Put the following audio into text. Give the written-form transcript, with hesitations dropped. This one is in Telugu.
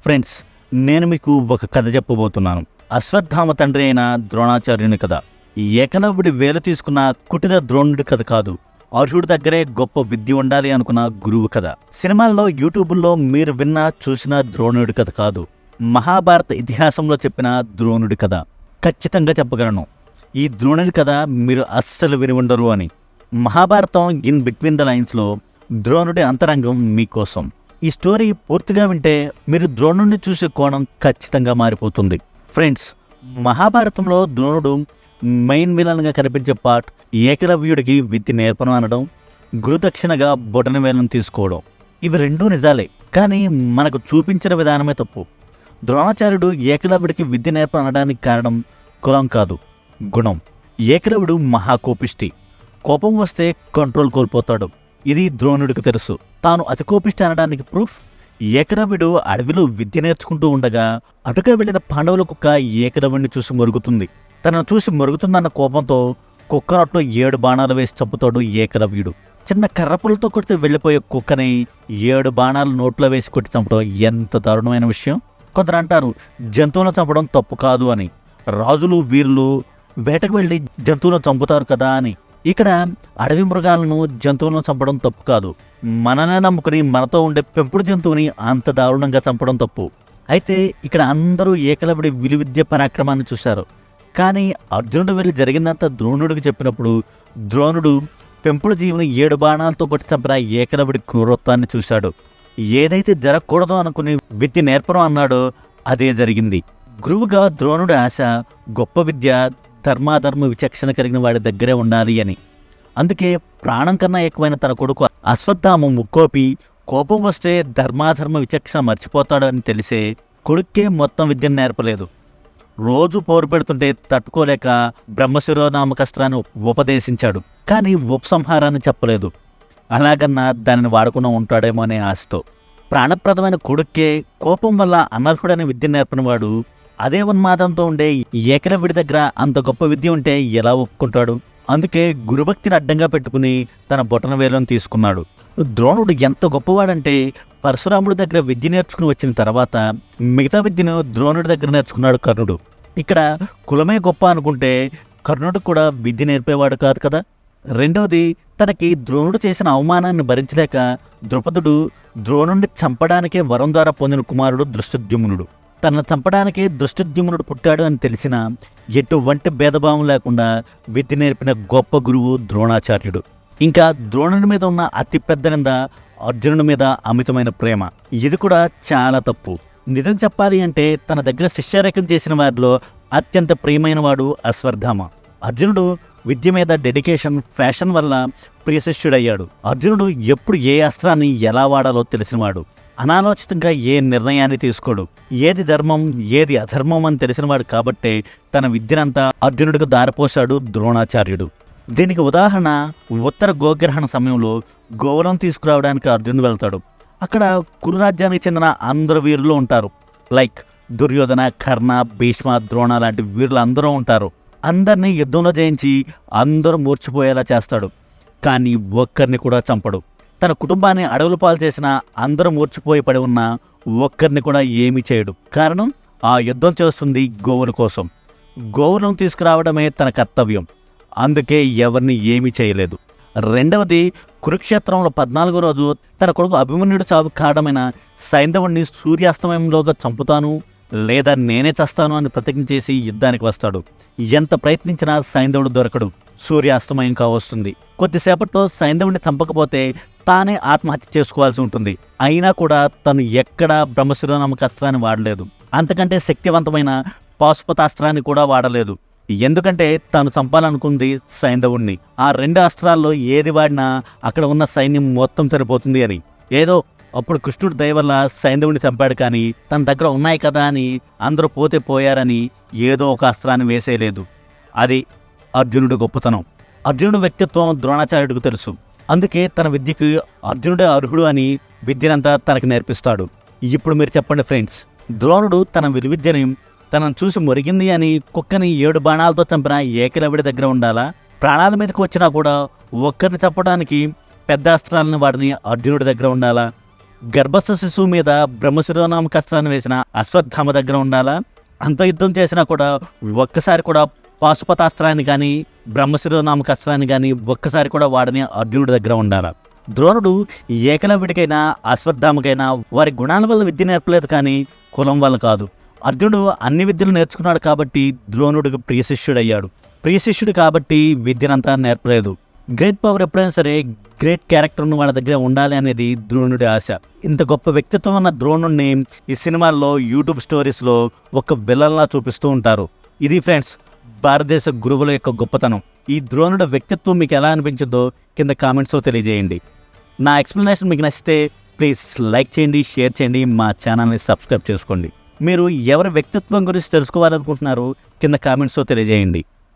ఫ్రెండ్స్, నేను మీకు ఒక కథ చెప్పబోతున్నాను. అశ్వత్థామ తండ్రి అయిన ద్రోణాచార్యుని కథ. ఏకలవ్యుడి వేలు తీసుకున్న కుటిల ద్రోణుడి కథ కాదు, అర్హుడి దగ్గరే గొప్ప విద్య ఉండాలి అనుకున్న గురువు కథ. సినిమాల్లో, యూట్యూబుల్లో మీరు విన్నా చూసిన ద్రోణుడి కథ కాదు, మహాభారత ఇతిహాసంలో చెప్పిన ద్రోణుడి కథ. ఖచ్చితంగా చెప్పగలను, ఈ ద్రోణుడి కథ మీరు అస్సలు విని ఉండరు అని. మహాభారతం ఇన్ బిట్వీన్ ద లైన్స్లో ద్రోణుడి అంతరంగం మీకోసం. ఈ స్టోరీ పూర్తిగా వింటే మీరు ద్రోణుడిని చూసే కోణం ఖచ్చితంగా మారిపోతుంది. ఫ్రెండ్స్, మహాభారతంలో ద్రోణుడు మెయిన్ విలన్గా కనిపించే పార్ట్ ఏకలవ్యుడికి విద్య నేర్పడం అనడం, గురుదక్షిణగా బొటన వేలను తీసుకోవడం. ఇవి రెండూ నిజాలే, కానీ మనకు చూపించిన విధానమే తప్పు. ద్రోణాచార్యుడు ఏకలవ్యుడికి విద్య నేర్పనడానికి కారణం కులం కాదు, గుణం. ఏకలవ్యుడు మహాకోపిష్టి. కోపం వస్తే కంట్రోల్ కోల్పోతాడు. ఇది ద్రోణుడికి తెలుసు. తాను అతి కోపిష్టి అనడానికి ప్రూఫ్, ఏకలవ్యుడు అడవిలో విద్య నేర్చుకుంటూ ఉండగా అటుగా వెళ్లిన పాండవుల కుక్క ఏకలవ్యుడిని చూసి మొరుగుతుంది. తనను చూసి మొరుగుతుందన్న కోపంతో కుక్క నోట్లో 7 బాణాలు వేసి చంపుతాడు ఏకలవ్యుడు. చిన్న కర్రపులతో కొడితే వెళ్ళిపోయే కుక్కని 7 బాణాలు నోట్లో వేసి కొట్టి చంపడం ఎంత దారుణమైన విషయం. కొందరు అంటారు జంతువులను చంపడం తప్పు కాదు అని. రాజులు, వీరులు వేటకు వెళ్ళి జంతువులను చంపుతారు కదా అని. ఇక్కడ అడవి మృగాలను, జంతువులను చంపడం తప్పు కాదు. మననే నమ్ముకుని మనతో ఉండే పెంపుడు జంతువుని అంత దారుణంగా చంపడం తప్పు. అయితే ఇక్కడ అందరూ ఏకలవ్యుడి విలువిద్య పరాక్రమాన్ని చూశారు. కానీ అర్జునుడు వెళ్ళి జరిగిందంతా ద్రోణుడికి చెప్పినప్పుడు ద్రోణుడు పెంపుడు జీవుని 7 బాణాలతో కొట్టి చంపిన ఏకలవ్యుడి క్రూరత్వాన్ని చూశాడు. ఏదైతే జరగకూడదు అనుకుని విద్య నేర్పడం అన్నాడో అదే జరిగింది. గురువుగా ద్రోణుడి ఆశ గొప్ప విద్య, ధర్మాధర్మ విచక్షణ కలిగిన వాడి దగ్గరే ఉండాలి అని. అందుకే ప్రాణం కన్నా ఎక్కువైన తన కొడుకు అశ్వత్థామ ముక్కోపి, కోపం వస్తే ధర్మాధర్మ విచక్షణ మర్చిపోతాడు అని తెలిసే కొడుక్కే మొత్తం విద్యను నేర్పలేదు. రోజు పోరు పెడుతుంటే తట్టుకోలేక బ్రహ్మశిరోనామకస్త్రాన్ని ఉపదేశించాడు, కానీ ఉపసంహారాన్ని చెప్పలేదు. అలాగన్నా దానిని వాడకుండా ఉంటాడేమో అనే ఆశతో. ప్రాణప్రదమైన కొడుక్కే కోపం వల్ల అనర్హుడని విద్య నేర్పినవాడు అదే ఉన్మాదంతో ఉండే ఏకలవ్యుడి దగ్గర అంత గొప్ప విద్య ఉంటే ఎలా ఒప్పుకుంటాడు? అందుకే గురుభక్తిని అడ్డంగా పెట్టుకుని తన బొటన వేలను తీసుకున్నాడు. ద్రోణుడు ఎంత గొప్పవాడంటే పరశురాముడి దగ్గర విద్య నేర్చుకుని వచ్చిన తర్వాత మిగతా విద్యను ద్రోణుడి దగ్గర నేర్చుకున్నాడు కర్ణుడు. ఇక్కడ కులమే గొప్ప అనుకుంటే కర్ణుడు కూడా విద్య నేర్పేవాడు కాదు కదా. రెండవది, తనకి ద్రోణుడు చేసిన అవమానాన్ని భరించలేక ద్రుపదుడు ద్రోణుడిని చంపడానికే వరం ద్వారా పొందిన కుమారుడు దృష్టద్యుమ్నుడు. తనను చంపడానికే దృష్టద్యుమ్నుడు పుట్టాడు అని తెలిసిన ఎటువంటి భేదభావం లేకుండా విద్య నేర్పిన గొప్ప గురువు ద్రోణాచార్యుడు. ఇంకా ద్రోణుడి మీద ఉన్న అతిపెద్ద నింద అర్జునుడి మీద అమితమైన ప్రేమ. ఇది కూడా చాలా తప్పు. నిజం చెప్పాలి అంటే తన దగ్గర శిష్యారేఖం చేసిన వారిలో అత్యంత ప్రియమైన వాడు అశ్వత్థామ. అర్జునుడు విద్య మీద డెడికేషన్, ఫ్యాషన్ వల్ల ప్రియ శిష్యుడయ్యాడు. అర్జునుడు ఎప్పుడు ఏ అస్త్రాన్ని ఎలా వాడాలో తెలిసినవాడు. అనాలోచితంగా ఏ నిర్ణయాన్ని తీసుకోడు. ఏది ధర్మం, ఏది అధర్మం అని తెలిసినవాడు కాబట్టే తన విద్యనంతా అర్జునుడికి దారిపోశాడు ద్రోణాచార్యుడు. దీనికి ఉదాహరణ, ఉత్తర గోగ్రహణ సమయంలో గోవులను తీసుకురావడానికి అర్జునుడు వెళ్తాడు. అక్కడ కురురాజ్యానికి చెందిన అందరు వీరులు ఉంటారు. లైక్ దుర్యోధన, కర్ణ, భీష్మ, ద్రోణ లాంటి వీరులు అందరూ ఉంటారు. అందరినీ యుద్ధంలో జయించి అందరూ మూర్చిపోయేలా చేస్తాడు. కానీ ఒక్కరిని కూడా చంపడు. తన కుటుంబాన్ని అడవుల పాలు చేసిన, అందరూ మూర్చిపోయి పడి ఉన్న ఒక్కరిని కూడా ఏమీ చేయడు. కారణం, ఆ యుద్ధం చేస్తుంది గోవుల కోసం. గోవులను తీసుకురావడమే తన కర్తవ్యం. అందుకే ఎవరిని ఏమీ చేయలేదు. రెండవది, కురుక్షేత్రంలో 14వ రోజు తన కొడుకు అభిమన్యుడు చావు కారణమైన సైంధవుడిని సూర్యాస్తమయంలోగా చంపుతాను లేదా నేనే చస్తాను అని ప్రతిజ్ఞ చేసి యుద్ధానికి వస్తాడు. ఎంత ప్రయత్నించినా సైంధవుడు దొరకడు. సూర్యాస్తమయం కావస్తుంది. కొద్దిసేపట్లో సైంధవుడిని చంపకపోతే తానే ఆత్మహత్య చేసుకోవాల్సి ఉంటుంది. అయినా కూడా తను ఎక్కడా బ్రహ్మశిరోనామక అస్త్రాన్ని వాడలేదు. అంతకంటే శక్తివంతమైన పాశుపతాస్త్రాన్ని కూడా వాడలేదు. ఎందుకంటే తాను చంపాలనుకుంది సైంధవుడిని. ఆ 2 అస్త్రాల్లో ఏది వాడినా అక్కడ ఉన్న సైన్యం మొత్తం చనిపోతుంది అని. ఏదో అప్పుడు కృష్ణుడి దయ వల్ల సైంధవుడిని చంపాడు, కానీ తన దగ్గర ఉన్నాయి కదా అని అందరూ పోతే పోయారని ఏదో ఒక అస్త్రాన్ని వేసేయలేదు. అది అర్జునుడి గొప్పతనం. అర్జునుడి వ్యక్తిత్వం ద్రోణాచార్యుడికి తెలుసు. అందుకే తన విద్యకు అర్జునుడే అర్హుడు అని విద్యనంతా తనకు నేర్పిస్తాడు. ఇప్పుడు మీరు చెప్పండి ఫ్రెండ్స్, ద్రోణుడు తన విలువిద్యని తనను చూసి మురిగింది అని కుక్కని 7 బాణాలతో చంపిన ఏకలవ్యుడి దగ్గర ఉండాలా? ప్రాణాల మీదకి వచ్చినా కూడా ఒక్కరిని చంపడానికి పెద్ద అస్త్రాలను వాడిని అర్జునుడి దగ్గర ఉండాలా? గర్భస్థ శిశువు మీద బ్రహ్మశిరోనామకస్త్రాన్ని వేసిన అశ్వత్థామ దగ్గర ఉండాలా? అంత యుద్ధం చేసినా కూడా ఒక్కసారి కూడా పాశుపతాస్త్రాన్ని కానీ బ్రహ్మశిరోనామకస్త్రాన్ని కానీ ఒక్కసారి కూడా వాడని అర్జునుడి దగ్గర ఉండాలా? ద్రోణుడు ఏకలవ్యుడికైనా అశ్వత్థామకైనా వారి గుణాల వల్ల విద్య నేర్పలేదు, కానీ కులం వల్ల కాదు. అర్జునుడు అన్ని విద్యలు నేర్చుకున్నాడు కాబట్టి ద్రోణుడికి ప్రియశిష్యుడయ్యాడు. ప్రియశిష్యుడు కాబట్టి విద్యనంతా నేర్పలేదు. గ్రేట్ పవర్ ఎప్పుడైనా సరే గ్రేట్ క్యారెక్టర్ను వాళ్ళ దగ్గర ఉండాలి అనేది ద్రోణుడి ఆశ. ఇంత గొప్ప వ్యక్తిత్వం ఉన్న ద్రోణుడిని ఈ సినిమాల్లో, యూట్యూబ్ స్టోరీస్లో ఒక విలన్లా చూపిస్తూ ఉంటారు. ఇది ఫ్రెండ్స్ భారతదేశ గురువుల యొక్క గొప్పతనం. ఈ ద్రోణుడి వ్యక్తిత్వం మీకు ఎలా అనిపించిందో కింద కామెంట్స్లో తెలియజేయండి. నా ఎక్స్ప్లెనేషన్ మీకు నచ్చితే ప్లీజ్ లైక్ చేయండి, షేర్ చేయండి, మా ఛానల్ని సబ్స్క్రైబ్ చేసుకోండి. మీరు ఎవరి వ్యక్తిత్వం గురించి తెలుసుకోవాలనుకుంటున్నారో కింద కామెంట్స్లో తెలియజేయండి.